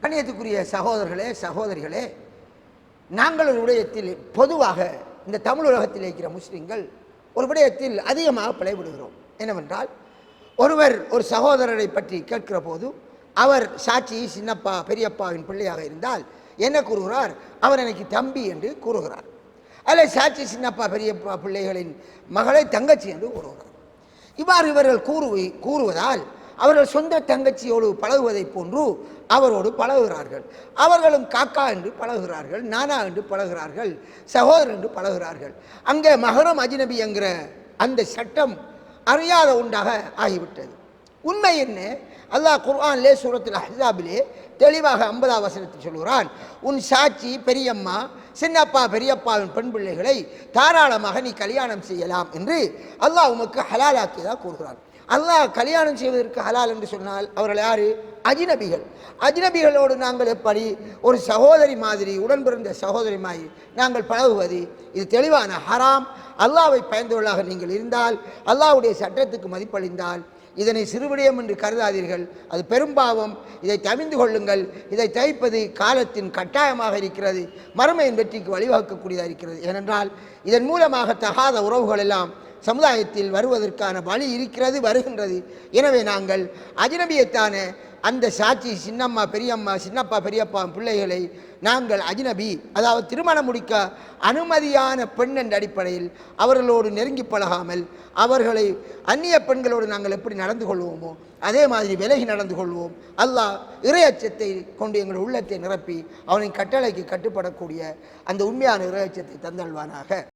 கண்ணியத்துக்குரிய சகோதரர்களே சகோதரிகளே, நாங்கள் ஒரு விடயத்தில் பொதுவாக இந்த தமிழ் உலகத்தில் இருக்கிற முஸ்லிம்கள் ஒரு விடயத்தில் அதிகமாக பிழைவிடுகிறோம். என்னவென்றால், ஒருவர் ஒரு சகோதரரை பற்றி கேட்கிற போது அவர் சாட்சி சின்னப்பா பெரியப்பாவின் பிள்ளையாக இருந்தால் என்ன கூறுகிறார்? அவர் எனக்கு தம்பி என்று கூறுகிறார். அல்ல சாட்சி சின்னப்பா பெரியப்பா பிள்ளைகளின் மகளை தங்கச்சி என்று கூறுகிறார். இவ்வாறு இவர்கள் கூறுவதால் அவர்கள் சொந்த தங்கச்சியோடு பழகுவதை போன்று அவரோடு பழகுகிறார்கள். அவர்களும் காக்கா என்று பழகுகிறார்கள், நானா என்று பழகுகிறார்கள், சகோதரர் என்று பழகுகிறார்கள். அங்கே மஹரம் அஜ்னபி என்கிற அந்த சட்டம் அறியாத உண்டாக ஆகிவிட்டது. உண்மை என்ன? அல்லாஹ் குர்ஆனிலே சூரத்துல் அஹ்ஸாபிலே தெளிவாக 50ஆம் வசனத்தில் சொல்கிறான், உன் சாட்சி பெரியம்மா சின்னப்பா பெரியப்பாவின் பெண் பிள்ளைகளை தாராளமாக நீ கல்யாணம் செய்யலாம் என்று அல்லாஹ் உமக்கு ஹலாலாக்கியதாக கூறுகிறான். அல்லாஹ் கல்யாணம் செய்வதற்கு ஹலால் என்று சொன்னால் அவர்கள் யாரு? அஜ்னபிகள். அஜ்னபிகளோடு நாங்கள் எப்படி ஒரு சகோதரி மாதிரி, உடன் பிறந்த சகோதரி மாதிரி நாங்கள் பழகுவது? இது தெளிவான ஹராம். அல்லாஹ்வை பயந்தவர்களாக நீங்கள் இருந்தால், அல்லாஹ்வுடைய சட்டத்துக்கு மதிப்பளித்தால் இதனை சிறுவிடயம் என்று கருதாதீர்கள், அது பெரும்பாவம். இதை தவிர்ந்து கொள்ளுங்கள். இதை தவிர்ப்பது காலத்தின் கட்டாயமாக இருக்கிறது, மறுமையின் வெற்றிக்கு வழிவகுக்கக்கூடியதாக இருக்கிறது. ஏனென்றால் இதன் மூலமாக தகாத உறவுகள் எல்லாம் சமுதாயத்தில் வருவதற்கான வழி இருக்கிறது, வருகின்றது. எனவே நாங்கள் அஜ்னபியத்தான அந்த சாட்சி சின்னம்மா பெரியம்மா சின்னப்பா பெரியப்பா பிள்ளைகளை நாங்கள் அஜ்னபி, அதாவது திருமணம் முடிக்க அனுமதியான பெண் என்ற அடிப்படையில் அவர்களோடு நெருங்கி பழகாமல் அவர்களை அந்நிய பெண்களோடு நாங்கள் எப்படி நடந்து கொள்வோமோ அதே மாதிரி விலகி நடந்து கொள்வோம். அல்லாஹ் இறையச்சத்தை கொண்டு எங்கள் உள்ளத்தை நிரப்பி அவனின் கட்டளைக்கு கட்டுப்படக்கூடிய அந்த உண்மையான இறையச்சத்தை தந்தல்வானாக.